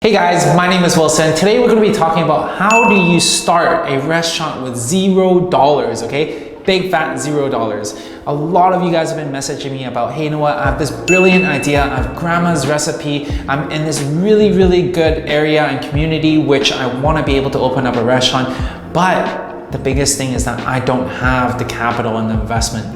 Hey guys, my name is Wilson. Today we're going to be talking about how do you start a restaurant with $0, okay? Big fat $0. A lot of you guys have been messaging me about, hey, you know what? I have this brilliant idea. I have grandma's recipe. I'm in this really good area and community which I want to be able to open up a restaurant. But the biggest thing is that I don't have the capital and the investment.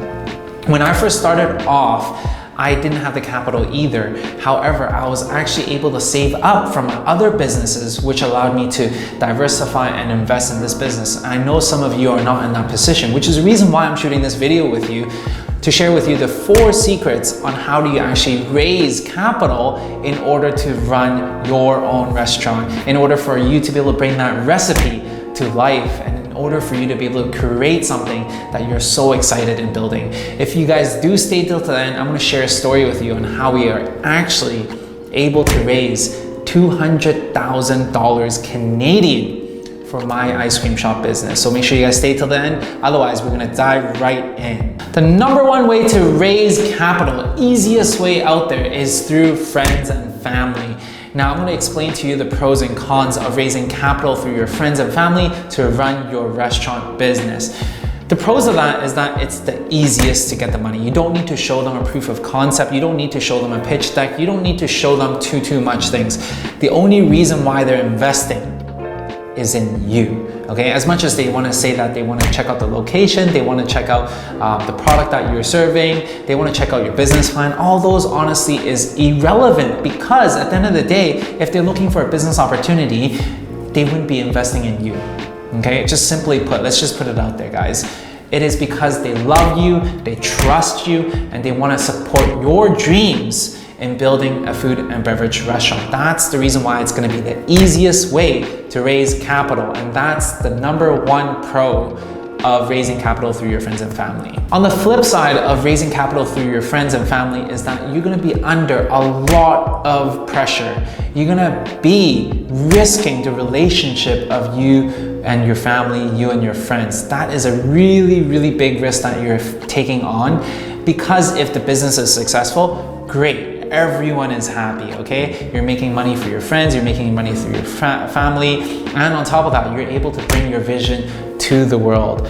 When I first started off, I didn't have the capital either. However, I was actually able to save up from other businesses, which allowed me to diversify and invest in this business. I know some of you are not in that position, which is the reason why I'm shooting this video with you, to share with you the 4 secrets on how do you actually raise capital in order to run your own restaurant, in order for you to be able to bring that recipe to life, and in order for you to be able to create something that you're so excited in building. If you guys do stay till the end, I'm going to share a story with you on how we are actually able to raise $200,000 Canadian for my ice cream shop business. So make sure you guys stay till the end, otherwise we're going to dive right in. The number 1 way to raise capital, easiest way out there, is through friends and family. Now I'm going to explain to you the pros and cons of raising capital through your friends and family to run your restaurant business. The pros of that is that it's the easiest to get the money. You don't need to show them a proof of concept. You don't need to show them a pitch deck. You don't need to show them too much things. The only reason why they're investing is in you. Okay, as much as they want to say that they want to check out the location, they want to check out the product that you're serving, they want to check out your business plan, all those honestly is irrelevant, because at the end of the day, if they're looking for a business opportunity, they wouldn't be investing in you. Okay, just simply put, let's just put it out there, guys. It is because they love you, they trust you, and they want to support your dreams in building a food and beverage restaurant. That's the reason why it's going to be the easiest way to raise capital, and that's the number 1 pro of raising capital through your friends and family. On the flip side of raising capital through your friends and family is that you're going to be under a lot of pressure. You're going to be risking the relationship of you and your family, you and your friends. That is a really big risk that you're taking on, because if the business is successful, great. Everyone is happy, okay? You're making money for your friends, you're making money through your family, and on top of that, you're able to bring your vision to the world.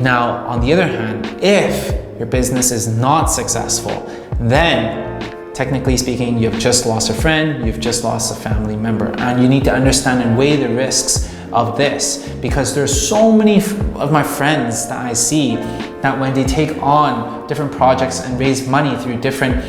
Now, on the other hand, if your business is not successful, then technically speaking, you've just lost a friend, you've just lost a family member, and you need to understand and weigh the risks of this, because there's so many of my friends that I see that when they take on different projects and raise money through different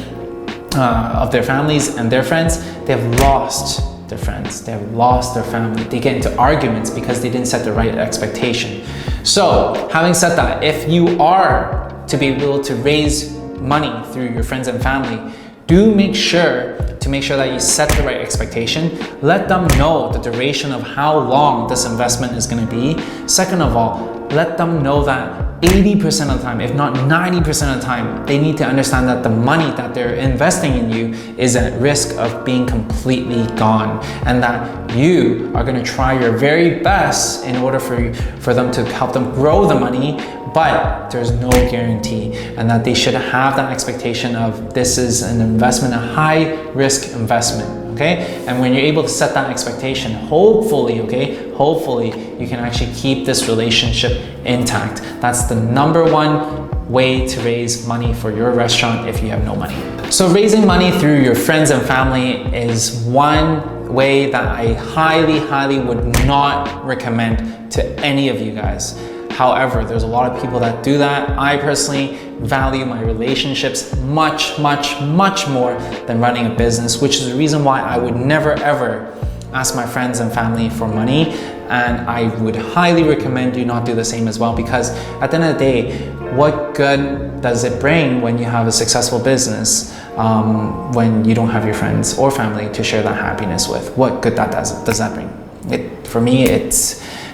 of their families and their friends, they've lost their friends, they've lost their family. They get into arguments because they didn't set the right expectation. So having said that, if you are to be able to raise money through your friends and family, do make sure that you set the right expectation. Let them know the duration of how long this investment is going to be. Second of all, let them know that 80% of the time, if not 90% of the time, they need to understand that the money that they're investing in you is at risk of being completely gone, and that you are going to try your very best in order for them to help them grow the money, but there's no guarantee, and that they should have that expectation of this is an investment, a high risk investment. Okay, and when you're able to set that expectation, hopefully you can actually keep this relationship intact. That's the number 1 way to raise money for your restaurant if you have no money. So raising money through your friends and family is one way that I highly would not recommend to any of you guys. However, there's a lot of people that do that. I personally value my relationships much more than running a business, which is the reason why I would never ever ask my friends and family for money. And I would highly recommend you not do the same as well, because at the end of the day, what good does it bring when you have a successful business when you don't have your friends or family to share that happiness with? What good does that bring? For me, it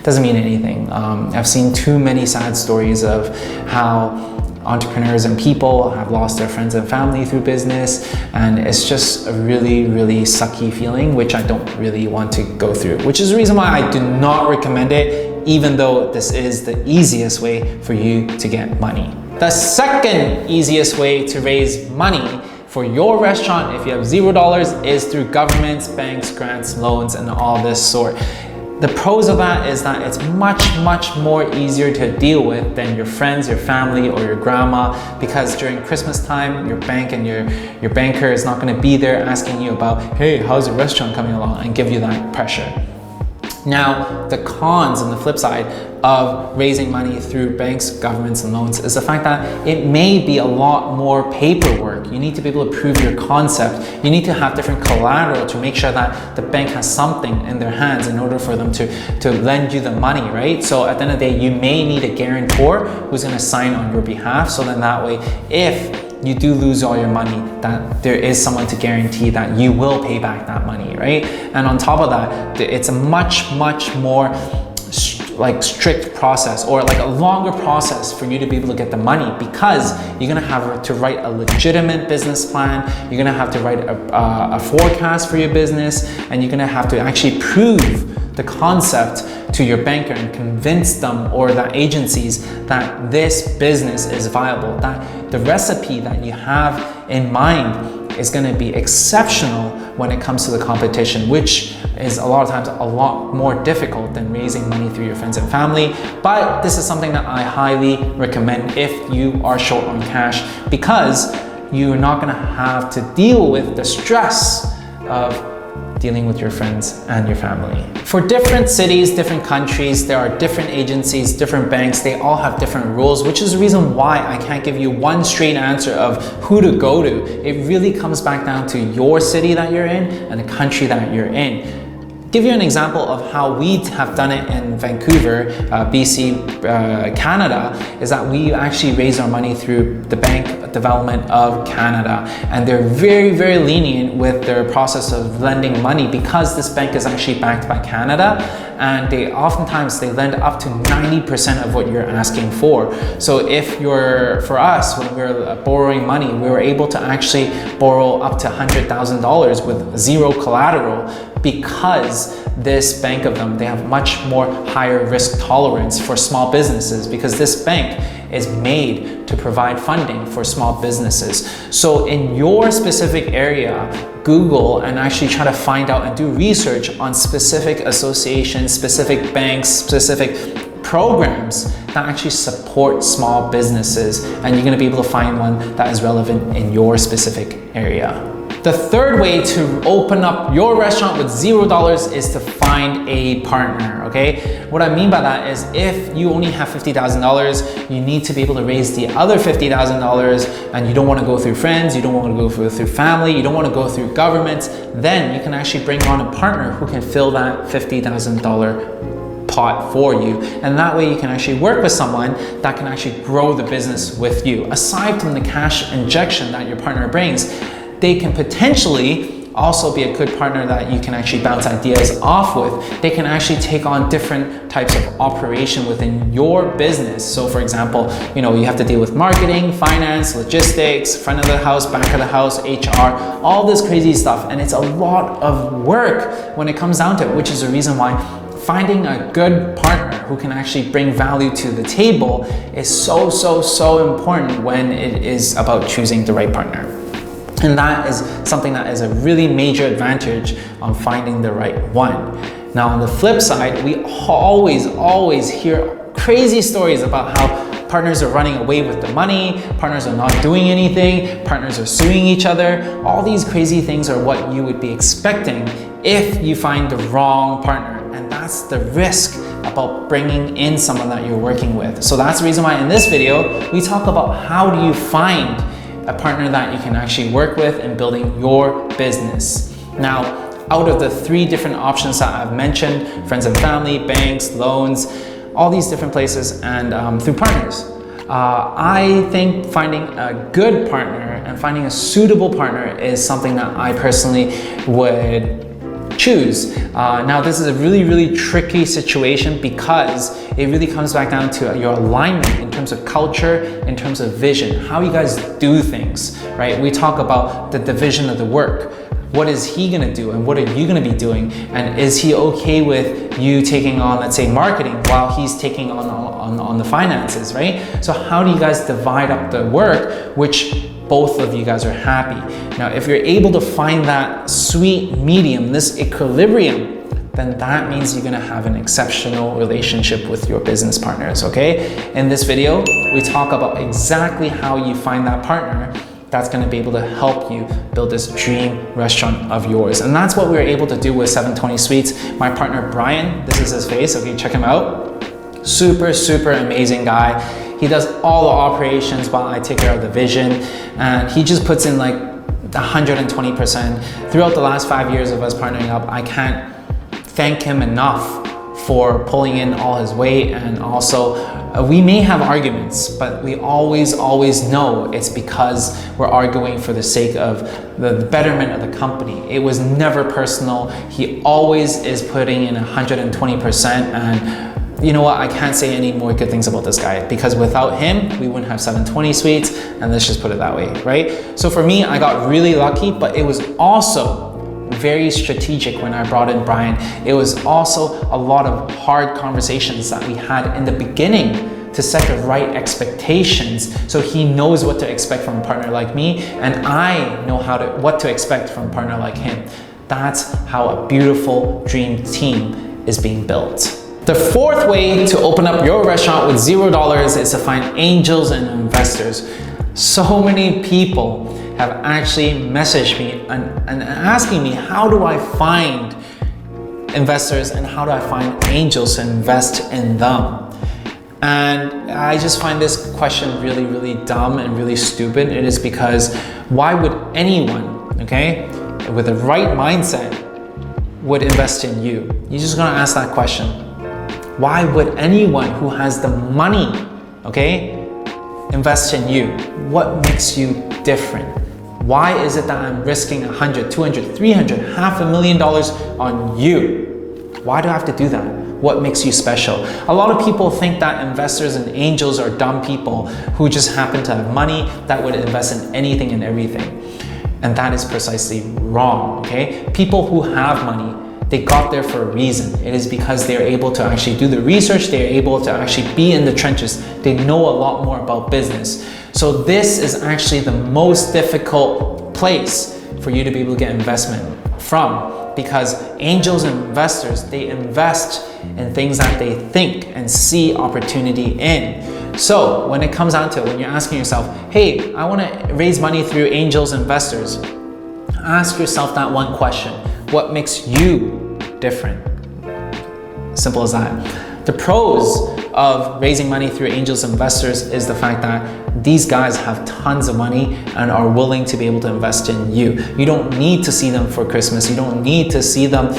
doesn't mean anything. I've seen too many sad stories of how entrepreneurs and people have lost their friends and family through business, and it's just a really sucky feeling, which I don't really want to go through, which is the reason why I do not recommend it, even though this is the easiest way for you to get money. The second easiest way to raise money for your restaurant, if you have $0, is through governments, banks, grants, loans, and all this sort. The pros of that is that it's much more easier to deal with than your friends, your family, or your grandma, because during Christmas time, your bank and your banker is not going to be there asking you about, hey, how's the restaurant coming along, and give you that pressure. Now, the cons and the flip side of raising money through banks, governments, and loans is the fact that it may be a lot more paperwork. You need to be able to prove your concept. You need to have different collateral to make sure that the bank has something in their hands in order for them to lend you the money, right? So at the end of the day, you may need a guarantor who's going to sign on your behalf. So then that way, if you do lose all your money, that there is someone to guarantee that you will pay back that money, right? And on top of that, it's a much more strict process, or like a longer process for you to be able to get the money, because you're gonna have to write a legitimate business plan, you're gonna have to write a forecast for your business, and you're gonna have to actually prove the concept to your banker and convince them, or the agencies, that this business is viable, that the recipe that you have in mind is going to be exceptional when it comes to the competition, which is a lot of times a lot more difficult than raising money through your friends and family. But this is something that I highly recommend if you are short on cash, because you're not going to have to deal with the stress of dealing with your friends and your family. For different cities, different countries, there are different agencies, different banks, they all have different rules, which is the reason why I can't give you one straight answer of who to go to. It really comes back down to your city that you're in and the country that you're in. Give you an example of how we have done it in Vancouver, BC, Canada, is that we actually raised our money through the Bank Development of Canada, and they're very lenient with their process of lending money, because this bank is actually backed by Canada, and they oftentimes lend up to 90% of what you're asking for. So if for us, when we were borrowing money, we were able to actually borrow up to $100,000 with zero collateral, because this bank of them, they have much more higher risk tolerance for small businesses, because this bank is made to provide funding for small businesses. So in your specific area, Google and actually try to find out and do research on specific associations, specific banks, specific programs that actually support small businesses, and you're going to be able to find one that is relevant in your specific area. The third way to open up your restaurant with $0 is to find a partner, okay? What I mean by that is, if you only have $50,000, you need to be able to raise the other $50,000, and you don't want to go through friends, you don't want to go through family, you don't want to go through governments, then you can actually bring on a partner who can fill that $50,000 pot for you, and that way you can actually work with someone that can actually grow the business with you. Aside from the cash injection that your partner brings, they can potentially also be a good partner that you can actually bounce ideas off with. They can actually take on different types of operation within your business. So for example, you have to deal with marketing, finance, logistics, front of the house, back of the house, HR, all this crazy stuff. And it's a lot of work when it comes down to it, which is the reason why finding a good partner who can actually bring value to the table is so important when it is about choosing the right partner. And that is something that is a really major advantage on finding the right one. Now on the flip side, we always hear crazy stories about how partners are running away with the money, partners are not doing anything, partners are suing each other. All these crazy things are what you would be expecting if you find the wrong partner. And that's the risk about bringing in someone that you're working with. So that's the reason why in this video, we talk about how do you find a partner that you can actually work with in building your business. Now, out of the 3 different options that I've mentioned, friends and family, banks, loans, all these different places, and through partners, I think finding a good partner and finding a suitable partner is something that I personally would choose. Now this is a really tricky situation, because it really comes back down to your alignment in terms of culture, in terms of vision, how you guys do things, right? We talk about the division of the work. what is he gonna do and what are you gonna be doing? And is he okay with you taking on, let's say, marketing while he's taking on the finances, right? So how do you guys divide up the work, which both of you guys are happy? Now, if you're able to find that sweet medium, this equilibrium, then that means you're gonna have an exceptional relationship with your business partners, okay? In this video, we talk about exactly how you find that partner that's gonna be able to help you build this dream restaurant of yours. And that's what we were able to do with 720 Sweets. My partner, Brian, this is his face, okay, check him out. Super, super amazing guy. He does all the operations while I take care of the vision. And he just puts in like 120%. Throughout the last 5 years of us partnering up, I can't thank him enough for pulling in all his weight. And also, we may have arguments, but we always know it's because we're arguing for the sake of the betterment of the company. It was never personal. He always is putting in 120%, and you know what? I can't say any more good things about this guy, because without him, we wouldn't have 720 Sweets, and let's just put it that way, right? So for me, I got really lucky, but it was also very strategic when I brought in Brian. It was also a lot of hard conversations that we had in the beginning to set the right expectations, so he knows what to expect from a partner like me, and I know what to expect from a partner like him. That's how a beautiful dream team is being built. The fourth way to open up your restaurant with $0 is to find angels and investors. So many people have actually messaged me and asking me, how do I find investors and how do I find angels to invest in them? And I just find this question really, really dumb and really stupid. It is because why would anyone, okay, with the right mindset would invest in you? You're just gonna ask that question. Why would anyone who has the money, okay, invest in you? What makes you different? Why is it that I'm risking $100, $200, $300, $500,000 on you? Why do I have to do that? What makes you special? A lot of people think that investors and angels are dumb people who just happen to have money that would invest in anything and everything. And that is precisely wrong, okay? People who have money, they got there for a reason. It is because they're able to actually do the research, they're able to actually be in the trenches, they know a lot more about business. So this is actually the most difficult place for you to be able to get investment from, because angels and investors, they invest in things that they think and see opportunity in. So when it comes down to it, when you're asking yourself, hey, I wanna raise money through angels and investors, ask yourself that one question. What makes you different? Simple as that. The pros of raising money through angels and investors is the fact that these guys have tons of money and are willing to be able to invest in you. You don't need to see them for Christmas. You don't need to see them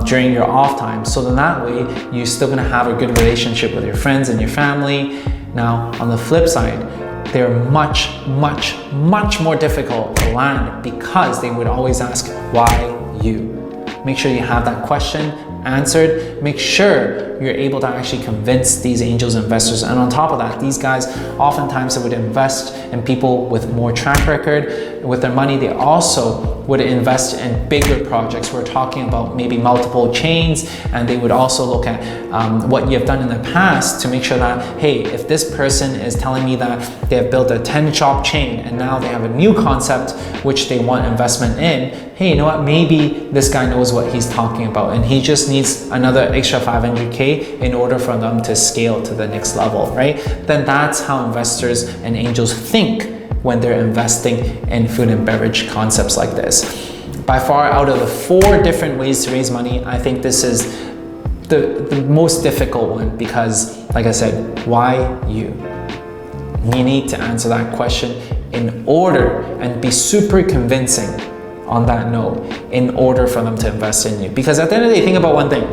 during your off time. So then that way, you're still gonna have a good relationship with your friends and your family. Now, on the flip side, they're much more difficult to land because they would always ask, why you? Make sure you have that question answered. Make sure you're able to actually convince these angels investors. And on top of that, these guys oftentimes would invest in people with more track record with their money. They also would invest in bigger projects. We're talking about maybe multiple chains, and they would also look at what you have done in the past to make sure that, hey, if this person is telling me that they have built a 10-shop chain and now they have a new concept which they want investment in, hey, you know what, maybe this guy knows what he's talking about and he just needs another extra 500K in order for them to scale to the next level, right? Then that's how investors and angels think when they're investing in food and beverage concepts like this. By far, out of the 4 different ways to raise money, I think this is the most difficult one because, like I said, why you? You need to answer that question in order and be super convincing on that note in order for them to invest in you. Because at the end of the day, think about one thing.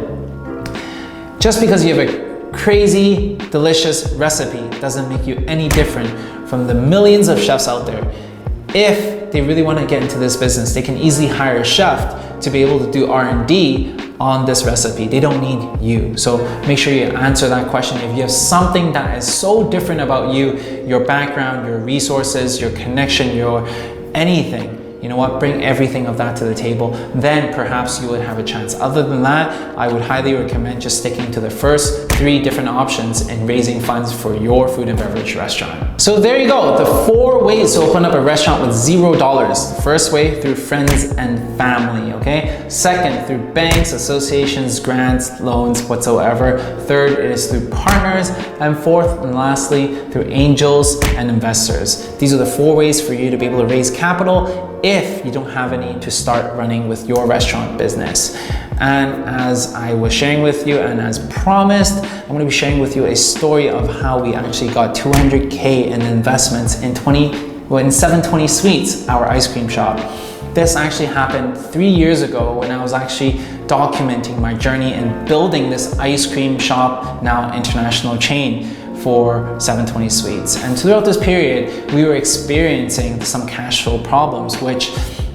Just because you have a crazy, delicious recipe doesn't make you any different from the millions of chefs out there. If they really want to get into this business, they can easily hire a chef to be able to do R&D on this recipe. They don't need you. So make sure you answer that question. If you have something that is so different about you, your background, your resources, your connection, your anything, you know what, bring everything of that to the table, then perhaps you would have a chance. Other than that, I would highly recommend just sticking to the first 3 different options in raising funds for your food and beverage restaurant. So there you go, the 4 ways to open up a restaurant with $0. First way, through friends and family, okay? Second, through banks, associations, grants, loans, whatsoever. Third is through partners. And fourth and lastly, through angels and investors. These are the 4 ways for you to be able to raise capital if you don't have any to start running with your restaurant business. And as I was sharing with you and as promised, I'm going to be sharing with you a story of how we actually got $200K in investments in 720 Sweets, our ice cream shop. This actually happened 3 years ago when I was actually documenting my journey in building this ice cream shop, now international chain, for 720 Sweets. And throughout this period, we were experiencing some cash flow problems, which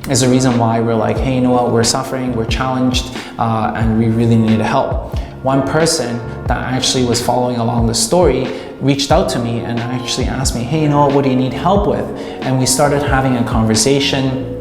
is the reason why we're like, hey, you know what, we're suffering, we're challenged, and we really need help. One person that actually was following along the story reached out to me and actually asked me, hey, you know what do you need help with? And we started having a conversation.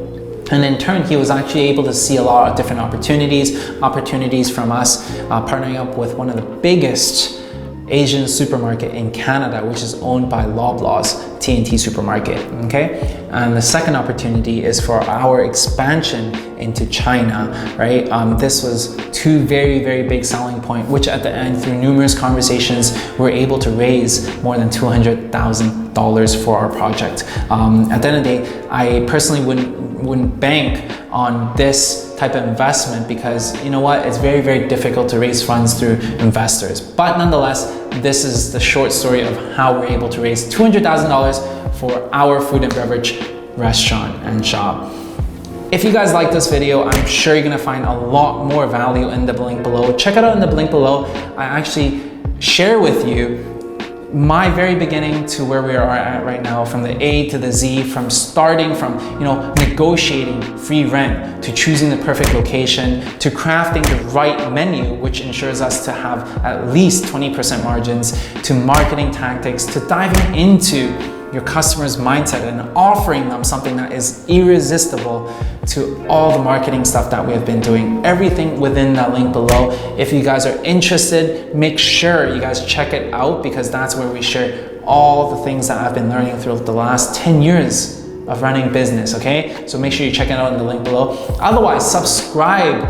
And in turn, he was actually able to see a lot of different opportunities from us partnering up with one of the biggest Asian supermarket in Canada, which is owned by Loblaws TNT supermarket, okay? And the second opportunity is for our expansion into China, right? This was 2 very, very big selling point, which at the end, through numerous conversations, we're able to raise more than $200,000 for our project. At the end of the day, I personally wouldn't bank on this type of investment because, you know what, it's very, very difficult to raise funds through investors. But nonetheless, this is the short story of how we're able to raise $200,000 for our food and beverage restaurant and shop. If you guys like this video, I'm sure you're gonna find a lot more value in the link below. Check it out in the link below. I actually share with you my very beginning to where we are at right now, from the A to the Z, from starting from, you know, negotiating free rent, to choosing the perfect location, to crafting the right menu, which ensures us to have at least 20% margins, to marketing tactics, to diving into your customer's mindset and offering them something that is irresistible, to all the marketing stuff that we have been doing. Everything within that link below. If you guys are interested, make sure you guys check it out, because that's where we share all the things that I've been learning throughout the last 10 years of running business, okay? So make sure you check it out in the link below. Otherwise, subscribe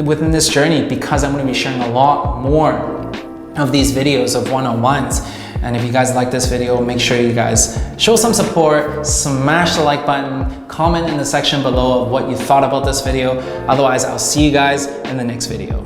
within this journey, because I'm gonna be sharing a lot more of these videos of one-on-ones. And if you guys like this video, make sure you guys show some support, smash the like button, comment in the section below of what you thought about this video. Otherwise, I'll see you guys in the next video.